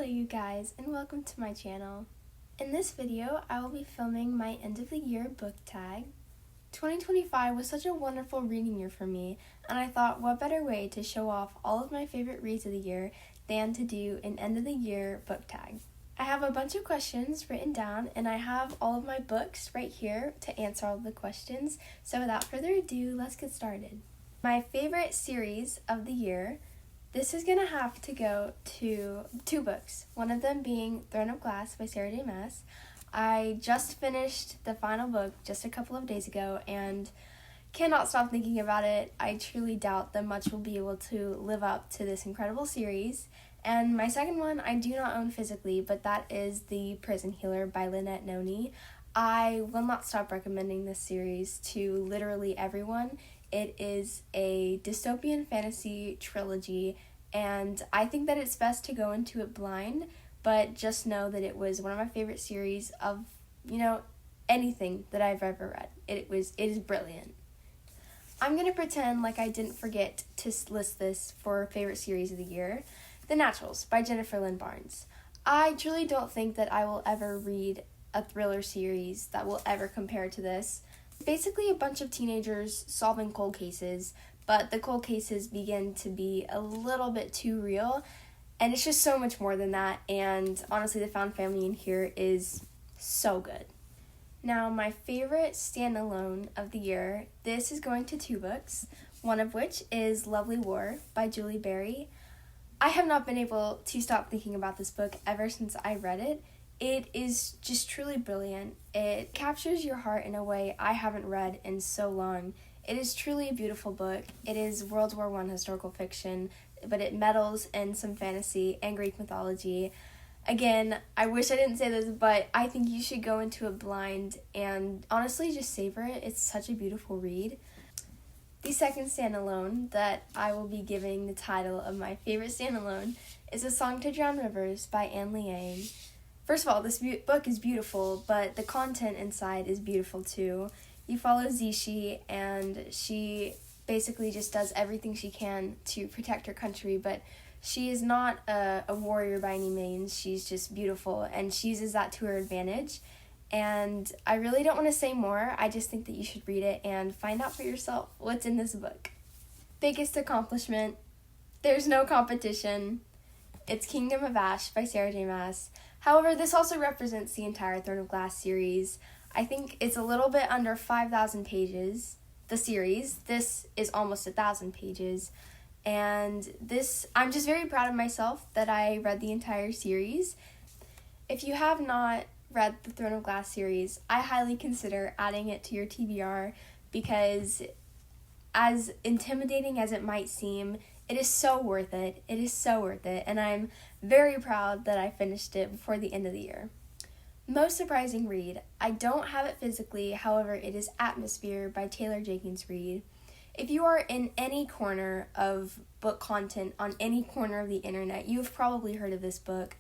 you guys, and welcome to my channel. In this video, I will be filming my end of the year book tag. 2025 was such a wonderful reading year for me, and I thought what better way to show off all of my favorite reads of the year than to do an end of the year book tag. I have a bunch of questions written down, and I have all of my books right here to answer all of the questions, so without further ado, let's get started. My favorite series of the year. This is going to have to go to two books, one of them being Throne of Glass by Sarah J. Maas. I just finished the final book just a couple of days ago and cannot stop thinking about it. I truly doubt that much will be able to live up to this incredible series. And my second one I do not own physically, but that is The Prison Healer by Lynette Noni. I will not stop recommending this series to literally everyone. It is a dystopian fantasy trilogy, and I think that it's best to go into it blind, but just know that it was one of my favorite series of, anything that I've ever read. It is brilliant. I'm going to pretend like I didn't forget to list this for favorite series of the year. The Naturals by Jennifer Lynn Barnes. I truly don't think that I will ever read a thriller series that will ever compare to this. Basically a bunch of teenagers solving cold cases, but the cold cases begin to be a little bit too real, and it's just so much more than that, and honestly the found family in here is so good. Now, my favorite standalone of the year, this is going to two books, one of which is Lovely War by Julie Berry. I have not been able to stop thinking about this book ever since I read it. It is just truly brilliant. It captures your heart in a way I haven't read in so long. It is truly a beautiful book. It is World War I historical fiction, but it meddles in some fantasy and Greek mythology. Again, I wish I didn't say this, but I think you should go into it blind and honestly just savor it. It's such a beautiful read. The second standalone that I will be giving the title of my favorite standalone is A Song to Drown Rivers by Anne Liang. First of all, this book is beautiful, but the content inside is beautiful too. You follow Zishi, and she basically just does everything she can to protect her country, but she is not a warrior by any means. She's just beautiful, and she uses that to her advantage. And I really don't want to say more. I just think that you should read it and find out for yourself what's in this book. Biggest accomplishment. There's no competition. It's Kingdom of Ash by Sarah J. Maas. However, this also represents the entire Throne of Glass series. I think it's a little bit under 5,000 pages, the series. This is almost 1,000 pages. And I'm just very proud of myself that I read the entire series. If you have not read the Throne of Glass series, I highly consider adding it to your TBR because as intimidating as it might seem, it is so worth it. It is so worth it, and I'm very proud that I finished it before the end of the year. Most surprising read. I don't have it physically, however, it is Atmosphere by Taylor Jenkins Reid. If you are in any corner of book content on any corner of the internet, you have probably heard of this book.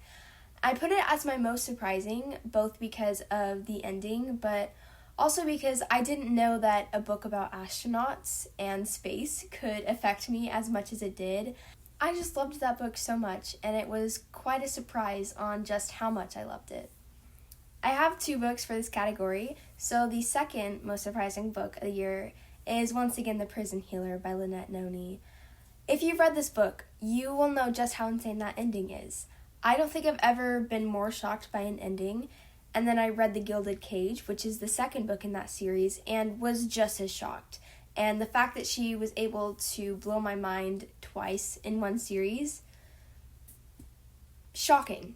I put it as my most surprising, both because of the ending, but also because I didn't know that a book about astronauts and space could affect me as much as it did. I just loved that book so much, and it was quite a surprise on just how much I loved it. I have two books for this category, so the second most surprising book of the year is once again The Prison Healer by Lynette Noni. If you've read this book, you will know just how insane that ending is. I don't think I've ever been more shocked by an ending. And then I read The Gilded Cage, which is the second book in that series, and was just as shocked. And the fact that she was able to blow my mind twice in one series, shocking.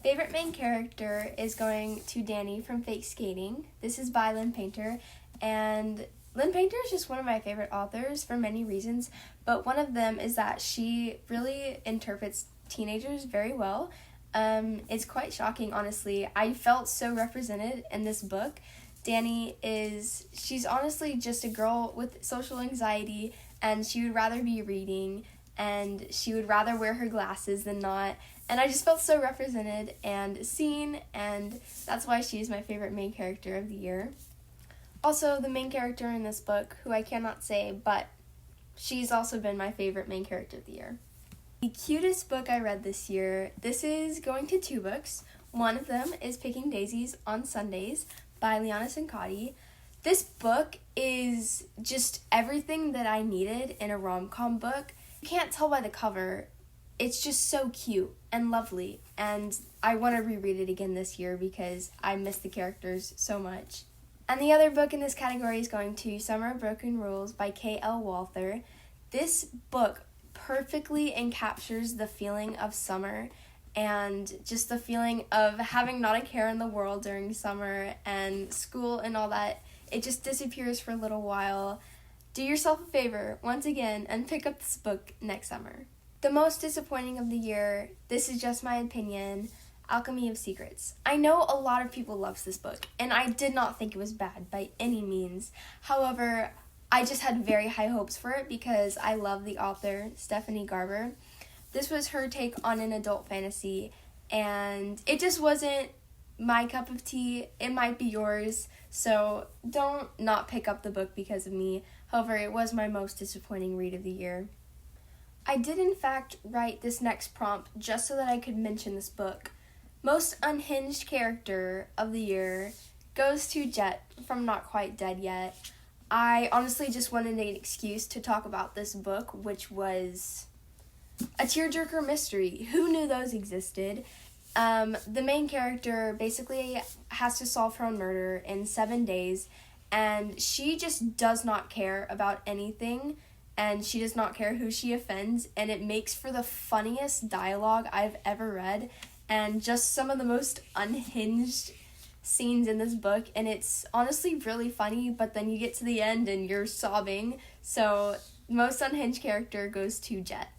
Favorite main character is going to Danny from Fake Skating. This is by Lynn Painter, and Lynn Painter is just one of my favorite authors for many reasons, but one of them is that she really interprets teenagers very well. It's quite shocking, honestly. I felt so represented in this book. Danny she's honestly just a girl with social anxiety, and she would rather be reading, and she would rather wear her glasses than not, and I just felt so represented and seen, and that's why she's my favorite main character of the year. Also, the main character in this book, who I cannot say, but she's also been my favorite main character of the year. The cutest book I read this year, this is going to two books. One of them is Picking Daisies on Sundays by Liana Cincotti. This book is just everything that I needed in a rom-com book. You can't tell by the cover. It's just so cute and lovely, and I want to reread it again this year because I miss the characters so much. And the other book in this category is going to Summer of Broken Rules by K.L. Walther. This book perfectly encaptures the feeling of summer and just the feeling of having not a care in the world during summer and school and all that. It just disappears for a little while. Do yourself a favor, once again, and pick up this book next summer. The most disappointing of the year, this is just my opinion, Alchemy of Secrets. I know a lot of people loves this book, and I did not think it was bad by any means. However, I just had very high hopes for it because I love the author, Stephanie Garber. This was her take on an adult fantasy, and it just wasn't my cup of tea. It might be yours, so don't not pick up the book because of me. However, it was my most disappointing read of the year. I did in fact write this next prompt just so that I could mention this book. Most unhinged character of the year goes to Jet from Not Quite Dead Yet. I honestly just wanted an excuse to talk about this book, which was a tearjerker mystery. Who knew those existed? The main character basically has to solve her own murder in 7 days, and she just does not care about anything, and she does not care who she offends, and it makes for the funniest dialogue I've ever read, and just some of the most unhinged scenes in this book, and it's honestly really funny, but then you get to the end and you're sobbing. So most unhinged character goes to Jet.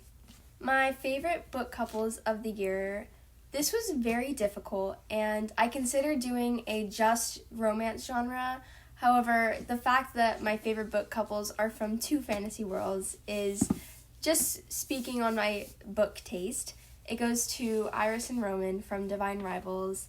My favorite book couples of the year, this was very difficult, and I considered doing a just romance genre. However, the fact that my favorite book couples are from two fantasy worlds is just speaking on my book taste. It goes to Iris and Roman from Divine Rivals.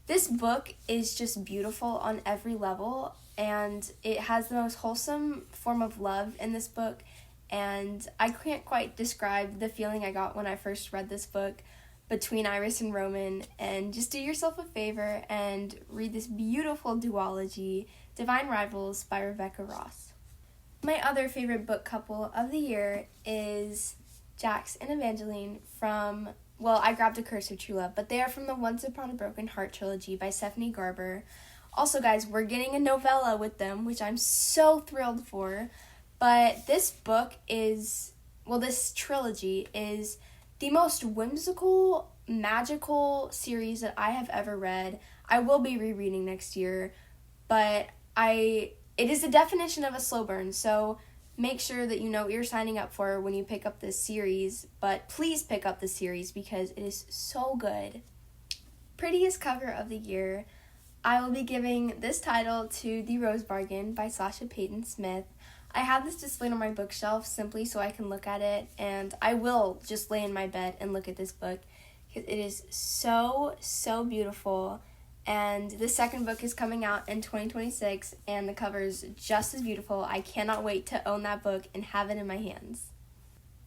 This book is just beautiful on every level, and it has the most wholesome form of love in this book, and I can't quite describe the feeling I got when I first read this book between Iris and Roman, and just do yourself a favor and read this beautiful duology, Divine Rivals by Rebecca Ross. My other favorite book couple of the year is Jax and Evangeline from, well, I grabbed A Curse of True Love, but they are from the Once Upon a Broken Heart trilogy by Stephanie Garber. Also, guys, we're getting a novella with them, which I'm so thrilled for. But this book is, well, this trilogy is the most whimsical, magical series that I have ever read. I will be rereading next year, but it is the definition of a slow burn, so make sure that you know what you're signing up for when you pick up this series, but please pick up the series because it is so good. Prettiest cover of the year, I will be giving this title to The Rose Bargain by Sasha Payton Smith. I have this displayed on my bookshelf simply so I can look at it, and I will just lay in my bed and look at this book because it is so, so beautiful. And the second book is coming out in 2026, and the cover is just as beautiful. I cannot wait to own that book and have it in my hands.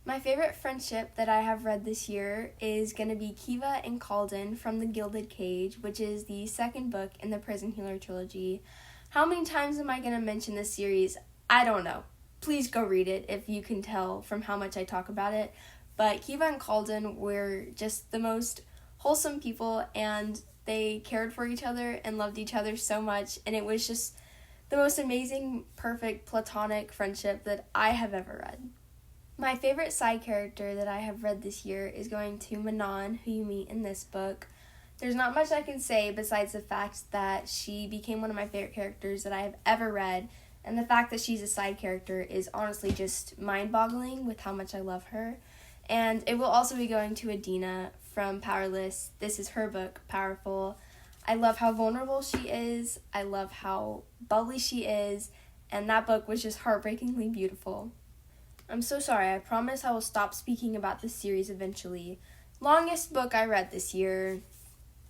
My favorite friendship that I have read this year is going to be Kiva and Calden from The Gilded Cage, which is the second book in the Prison Healer trilogy. How many times am I going to mention this series? I don't know. Please go read it if you can tell from how much I talk about it. But Kiva and Calden were just the most wholesome people, and they cared for each other and loved each other so much, and it was just the most amazing, perfect, platonic friendship that I have ever read. My favorite side character that I have read this year is going to Manon, who you meet in this book. There's not much I can say besides the fact that she became one of my favorite characters that I have ever read, and the fact that she's a side character is honestly just mind-boggling with how much I love her. And it will also be going to Adina from Powerless. This is her book, Powerful. I love how vulnerable she is. I love how bubbly she is. And that book was just heartbreakingly beautiful. I'm so sorry. I promise I will stop speaking about this series eventually. Longest book I read this year.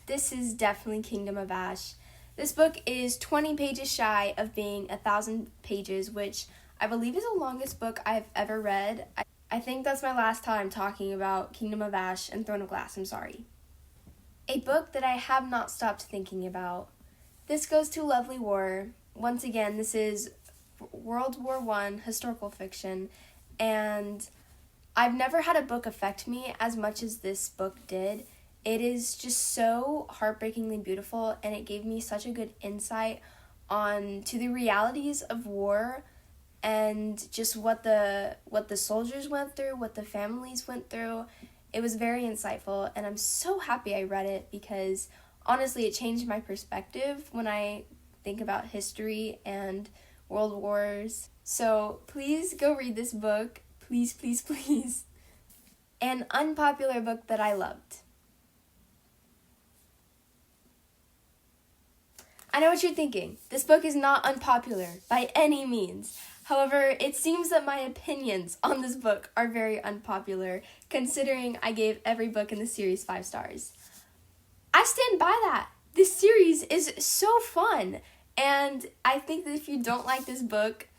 This is definitely Kingdom of Ash. This book is 20 pages shy of being 1,000 pages, which I believe is the longest book I've ever read. I think that's my last time talking about Kingdom of Ash and Throne of Glass, I'm sorry. A book that I have not stopped thinking about. This goes to Lovely War. Once again, this is World War I historical fiction, and I've never had a book affect me as much as this book did. It is just so heartbreakingly beautiful, and it gave me such a good insight on to the realities of war and just what the soldiers went through, what the families went through. It was very insightful, and I'm so happy I read it because honestly it changed my perspective when I think about history and world wars. So please go read this book. Please, please, please. An unpopular book that I loved. I know what you're thinking. This book is not unpopular by any means. However, it seems that my opinions on this book are very unpopular, considering I gave every book in the series 5 stars. I stand by that. This series is so fun, and I think that if you don't like this book,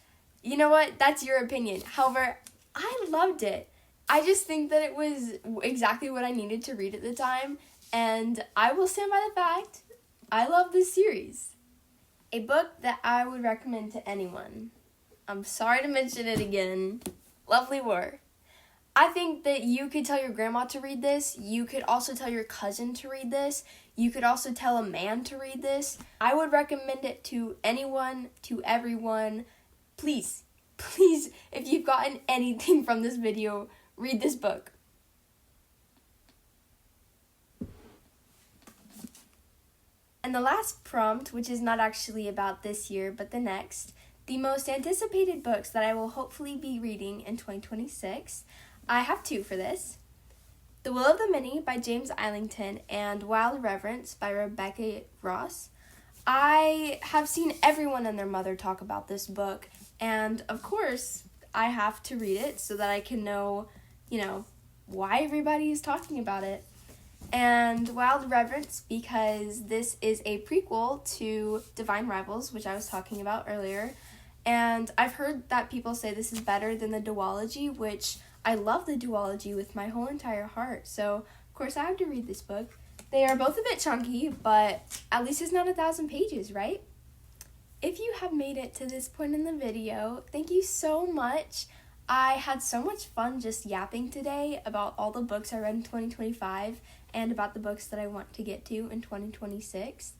you know what? That's your opinion. However, I loved it. I just think that it was exactly what I needed to read at the time, and I will stand by the fact I love this series. A book that I would recommend to anyone. I'm sorry to mention it again. Lovely War. I think that you could tell your grandma to read this. You could also tell your cousin to read this. You could also tell a man to read this. I would recommend it to anyone, to everyone. Please, please, if you've gotten anything from this video, read this book. And the last prompt, which is not actually about this year, but the next, the most anticipated books that I will hopefully be reading in 2026. I have 2 for this. The Will of the Many by James Islington and Wild Reverence by Rebecca Ross. I have seen everyone and their mother talk about this book, and of course, I have to read it so that I can know, why everybody is talking about it. And Wild Reverence because this is a prequel to Divine Rivals, which I was talking about earlier. And I've heard that people say this is better than the duology, which I love the duology with my whole entire heart. So, of course, I have to read this book. They are both a bit chunky, but at least it's not 1,000 pages, right? If you have made it to this point in the video, thank you so much. I had so much fun just yapping today about all the books I read in 2025 and about the books that I want to get to in 2026.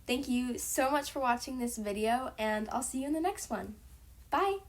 Thank you so much for watching this video, and I'll see you in the next one. Bye!